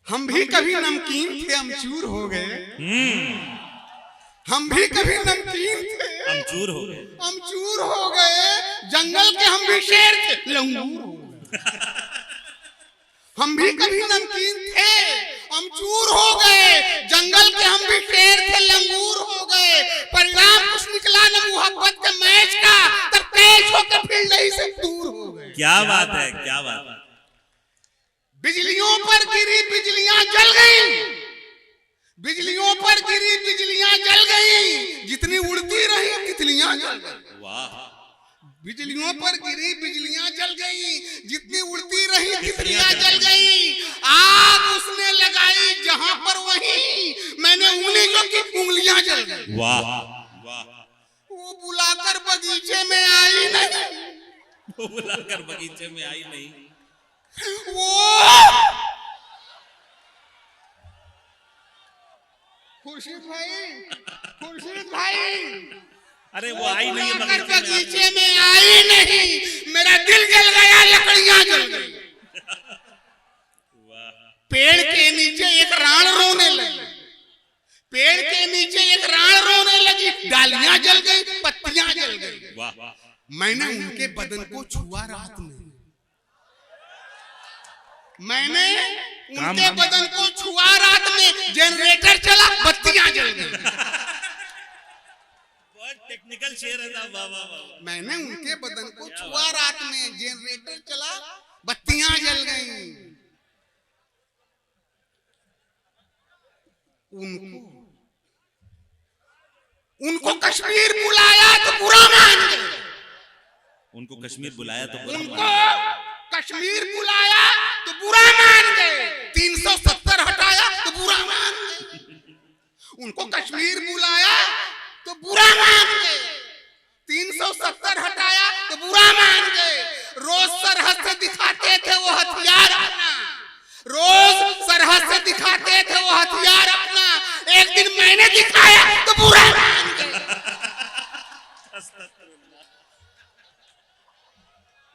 हम भी कभी नमकीन थे अमचूर हो गए। हम भी कभी नमकीन थे अमचूर हो गए। अमचूर हो गए। जंगल के हम भी शेर थे लंगूर हो गए। हम भी कभी नमकीन थे अमचूर हो गए। जंगल के हम भी शेर थे लंगूर हो गए। परिणाम कुछ निकला न मोहब्बत के मैच का, तब तेज होकर फील्ड ही से दूर हो गए। क्या बात है, क्या बात है। बिजलियों पर गिरी बिजलियां जल गई। बिजलियों पर गिरी बिजलियां जल गई। जितनी उड़ती रही तितलियां जल गई। वाह। बिजलियों पर गिरी बिजलियां जल गई। जितनी उड़ती रही तितलियां जल गई। आग उसने लगाई जहां पर वहीं मैंने उंगली जो की उंगलियां जल गई। वाह वाह। वो बुलाकर बगीचे में आई नहीं। वो बुलाकर बगीचे में आई नहीं। वो खुर्शीद भाई अरे वो आई नहीं है बगीचे में आई नहीं। मेरा दिल जल गया, लकड़ियां जल गई। पेड़ के नीचे एक राण रोने लगी। पेड़ के नीचे एक राण रोने लगी। डालियां जल गई, पत्तियां जल गई। वाह। मैंने उनके बदन को छुआ रात में। मैंने उनके बदन को छुआ रात में। जनरेटर चला, बत्तियां जल गई। बहुत टेक्निकल शेर है। वाह वाह वाह। मैंने उनके बदन को छुआ रात में। जनरेटर चला, बत्तियां जल गई। उनको कश्मीर बुलाया तो बुरा मान गए। उनको कश्मीर बुलाया तो बुरा उनको कश्मीर बुलाया तो बुरा मान गए। 370 हटाया तो बुरा मान गए। उनको कश्मीर बुलाया तो बुरा मान गए। 370 हटाया तो बुरा मान गए। रोज सरहद से दिखाते थे वो हथियार अपना। रोज सरहद से दिखाते थे वो हथियार अपना। एक दिन मैंने दिखाया तो बुरा मान गए।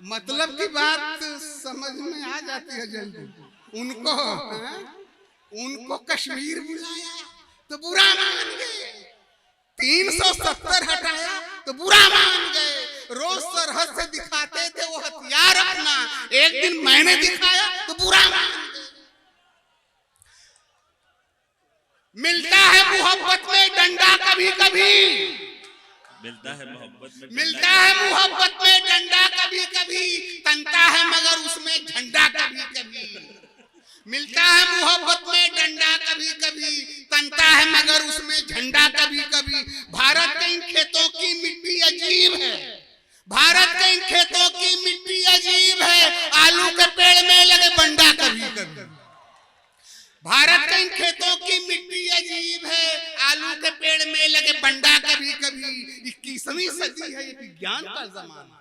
मतलब की बात समझ में आ जाती है जल्दी। उनको कश्मीर बुलाया तो बुरा मान गए। 370 हटाया तो बुरा मान गए। रोज सरहद से दिखाते थे वो हथियार अपना। एक दिन मैंने दिखाया तो बुरा मान गए। मिलता है मोहब्बत में डंडा कभी कभी। मिलता है मोहब्बत में। मिलता है मोहब्बत में डंडा कभी कभी। तनता है मगर उसमें झंडा कभी कभी। मिलता है मोहब्बत में डंडा कभी कभी। तनता है मगर उसमें झंडा कभी कभी। भारत के इन खेतों की मिट्टी अजीब है। भारत के इन खेतों की मिट्टी अजीब है। आलू के पेड़ में लगे बंडा कभी कभी। भारत के इन खेतों की मिट्टी अजीब है। आलू के पेड़ में लगे बंडा कभी कभी। 21वीं सदी है ये विज्ञान का जमाना।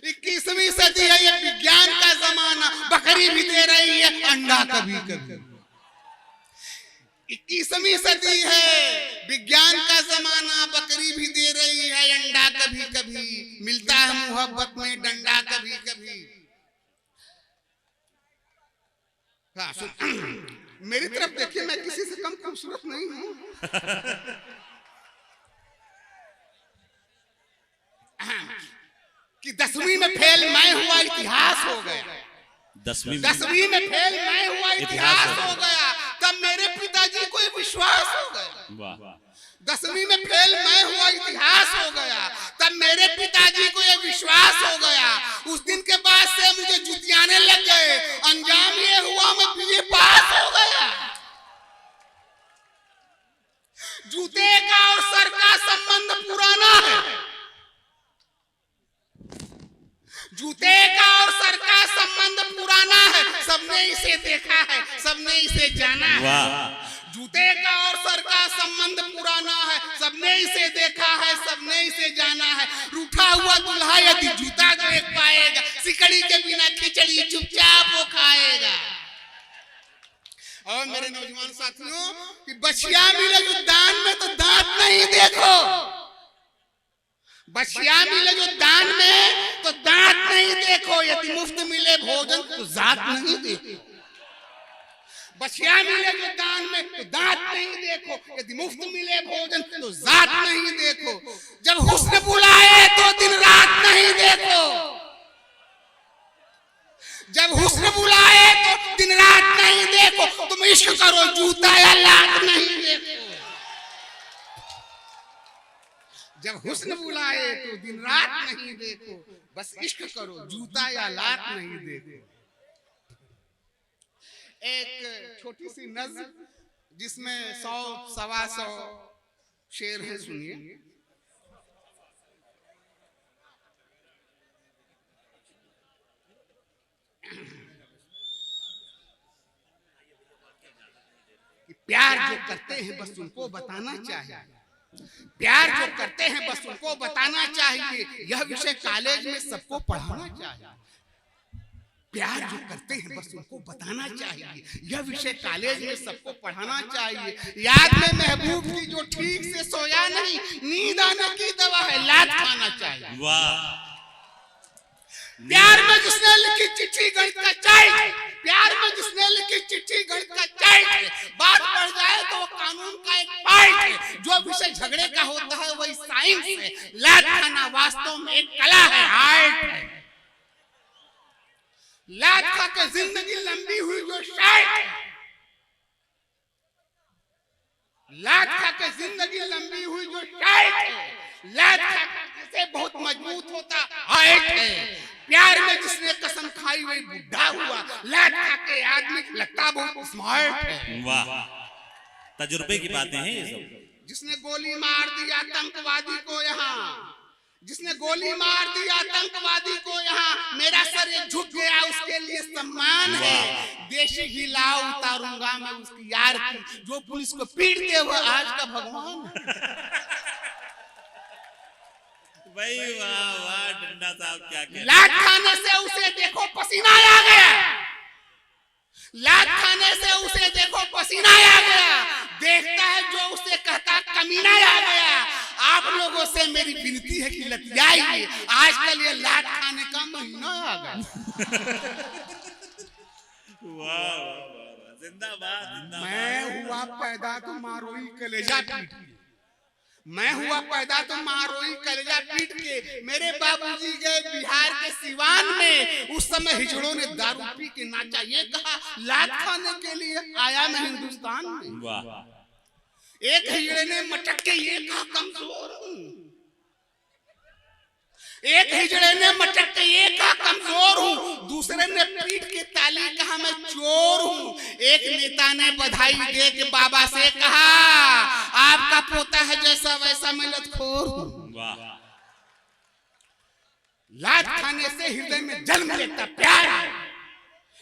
21वीं सदी है ये विज्ञान का जमाना। बकरी भी दे रही है अंडा कभी कभी। 21वीं सदी है विज्ञान का जमाना। बकरी भी दे रही है अंडा कभी कभी। मिलता है मोहब्बत में डंडा कभी कभी। मेरी तरफ देखिए, मैं किसी से कम खूबसूरत नहीं हूं। कि 10वीं में फेल मैं हुआ इतिहास हो गया। 10वीं में फेल मैं हुआ इतिहास हो गया। तब मेरे पिताजी को विश्वास हो गया। 10वीं में फेल मैं हुआ इतिहास हो गया। तब मेरे पिताजी को यह विश्वास हो गया। उस दिन के बाद से मुझे जुतियाने लग गए। अंजाम ये हुआ मैं बीए पास हो गया। जूते का और सर का संबंध पुराना है। जूते का और सर का संबंध पुराना है। सबने इसे देखा है, सबने इसे जाना है। जूते का और सर का संबंध पुराना है। सबने इसे देखा है, सबने इसे जाना है। रूठा हुआ दूल्हा यदि जूता देख पाएगा, सिकड़ी के बिना खिचड़ी चुपचाप वो खाएगा। और मेरे नौजवान साथियों, कि बछिया मिले जो दान में तो दांत नहीं देखो। बछिया मिले जो दान में तो दांत नहीं देखो। यदि मुफ्त मिले भोजन तो जात नहीं देखो। बछिया मिले जो दान में तो दांत नहीं देखो, यदि मुफ्त मिले भोजन तो जात नहीं देखो, जब हुस्न बुलाए तो दिन रात नहीं देखो, जब हुस्न बुलाए तो दिन रात नहीं देखो, तुम इश्क करो जूता या लात नहीं देखो, जब हुस्न बुलाए तो दिन रात नहीं देखो, बस इश्क करो जूता या लात नहीं देखो। एक छोटी सी नज़्म जिसमें 100-125 शेर है, सुनिए। प्यार जो करते हैं बस उनको बताना चाहिए, प्यार जो करते हैं बस उनको बताना चाहिए, यह विषय कॉलेज में सबको पढ़ाना चाहिए, प्यार जो करते हैं बस उनको बताना चाहिए, यह विषय कॉलेज में सबको पढ़ाना चाहिए। याद में महबूब की जो ठीक से सोया नहीं, नींद आने की दवा है लात खाना चाहिए। वाह। प्यार में जिसने लिखी चिट्ठी गणित का चाय, प्यार में जिसने लिखी चिट्ठी गणित का चाय, बात बढ़ जाए तो कानून का एक पार्ट है, जो विषय झगड़े का होता है वही साइंस है, लात खाना वास्तव में एक कला है, आर्ट है। लात खा के जिंदगी लंबी हुई जो शायद, लात खा के जिंदगी लंबी हुई जो शायद, लात खा से बहुत मजबूत होता है। प्यार में जिसने कसम खाई वही बुढ़ा हुआ, लात खा के आदमी लगता बहुत स्मार्ट है। वाह, तजुर्बे की बातें हैं ये सब। जिसने गोली मार दी आतंकवादी को यहाँ, जिसने गोली मार दी आतंकवादी को यहाँ, मेरा सर एक झुक गया उसके लिए सम्मान है। देशी हिला उतारूंगा मैं उसकी यार की, जो पुलिस को पीट दे वो आज का भगवान। भाई वाह वाह, डंडा साहब क्या कह रहे हैं। लात खाने से उसे देखो पसीना आ गया, लात खाने से उसे देखो पसीना आ गया, देखता है जो उसे कहता कमीना आ गया। आप लोगों से मेरी विनती है कि लतियाइए, आजकल ये लात खाने का महीना आ गया। वाह वाह, जिंदाबाद जिंदाबाद। मैं हुआ पैदा तो मारोई कलेजा पीट के, मैं हुआ पैदा तो मारोई कलेजा पीट के। मेरे बाबूजी गए बिहार के सिवान में, उस समय हिजड़ों ने दारू पी के नाचा, ये कहा लात खाने के लिए आया मैं हिंदुस्तान में। वाह। एक हिजड़े ने मटक के ये कहा कमजोर हूं, एक हिजड़े ने मटक के ये कहा कमजोर हूं, दूसरे ने पीट के ताली कहा मैं चोर हूं। एक नेता ने बधाई दे के बाबा से कहा आपका पोता है जैसा वैसा मैं लतखोर हूं। वाह। लात खाने से हृदय में जन्म लेता प्यार है,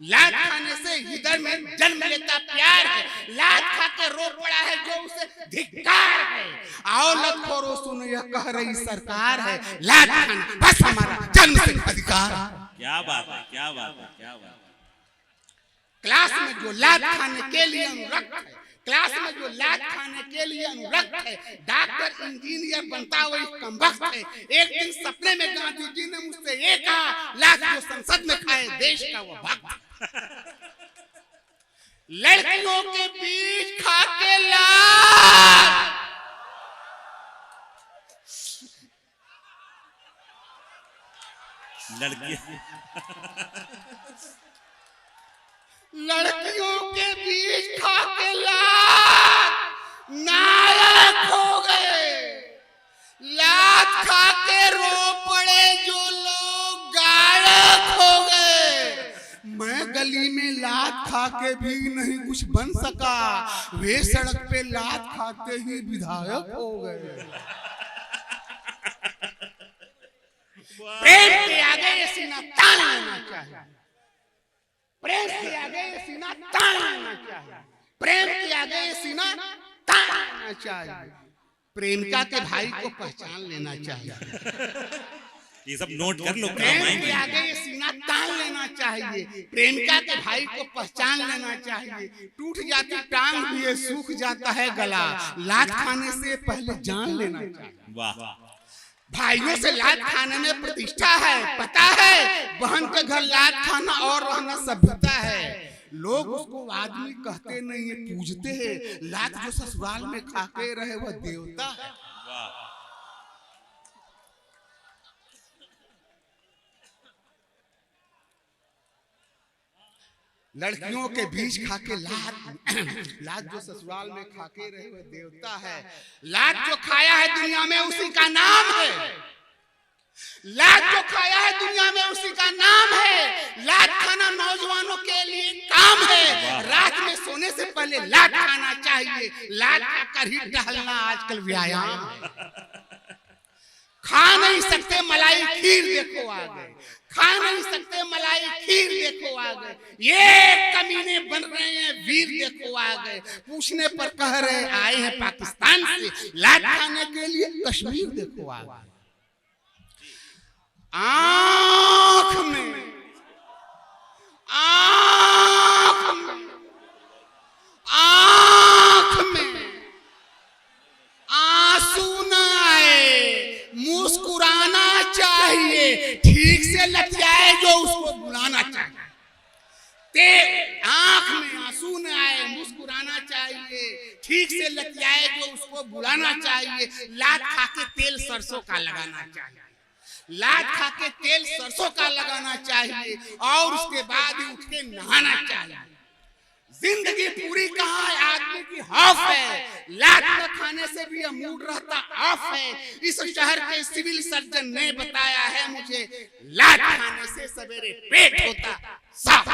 लात खाने से हृदय में जन्म लेता प्यार है। लात खा के रो पड़ा है जो उसे धिक्कार है। आओ लतखोरो सुनो यह कह रही सरकार है, लात खाना बस हमारा जन्म से अधिकार। क्या बात है, क्या बात है, क्या बात है। क्लास में जो लात खाने के लिए अनुरक्त है, क्लास में जो लात खाने के लिए अनुरक्त है, डॉक्टर इंजीनियर बनता वही कमबख्त है। एक दिन सपने में गांधी जी ने मुझसे ये कहा लात जो संसद में खाए देश का वो भक्त। लड़कियों के बीच खा के लात, लड़कियों के बीच खा के लात नायक हो गए। लात खा के रो पड़े जो लोग गायक हो गए। मैं गली में लात खा के भी नहीं कुछ बन सका, वे सड़क पे लात खाते ही विधायक हो गए। प्रेम के आगे ये सीना तान लेना चाहिए, प्रेम के आगे ये सीना तान लेना चाहिए, प्रेम के आगे ये सीना तान लेना चाहिए। प्रेमिका के भाई को पहचान लेना चाहिए। ये सब नोट कर लो, प्रेम के आगे ये सीना तान लेना चाहिए, प्रेमिका के भाई को पहचान लेना चाहिए। टूट जाती टांग भी ये सूख जाता है गला, लात खाने से पहले जान लेना चाहिए। वाह। भाइयों से लात खाने में प्रतिष्ठा है, पता है बहन के घर लात खाना और रहना सभ्यता है। लोग उसको आदमी कहते नहीं है, पूजते हैं। लात जो ससुराल में खाके रहे वह देवता है। वाह लड़कियों के बीच खाके लात जो ससुराल में खाके रहे वह देवता है। लात जो खाया है दुनिया में उसी का नाम है। लात जो खाया है दुनिया में उसी का नाम है। लात खाना नौजवानों के लिए काम है। रात में सोने से पहले लात खाना चाहिए। लात खाकर ही टहलना आजकल व्यायाम है। खा नहीं सकते मलाई खीर, देखो आ गए। खा नहीं सकते मलाई खीर, देखो आ गए। ये कमीने बन रहे हैं वीर, देखो आ गए। पूछने पर कह रहे आए हैं पाकिस्तान से, लात खाने के लिए कश्मीर, देखो आ गए। आंख में आंसू न आए, मुस्कुराना चाहिए। ठीक से लतियाए जो उसको बुलाना चाहिए। आंख में आंसू न आए, मुस्कुराना चाहिए। ठीक से लतियाए जो उसको बुलाना चाहिए। लात खा के तेल सरसों का लगाना चाहिए। लात खा के तेल सरसों का लगाना चाहिए और उसके बाद ही उठ के नहाना चाहिए। जिंदगी पूरी कहाँ है, आदमी की हाफ है। लात न खाने से भी यह मूड रहता ऑफ है। इस शहर के सिविल सर्जन ने बताया है मुझे, लात खाने से सवेरे पेट होता साफ।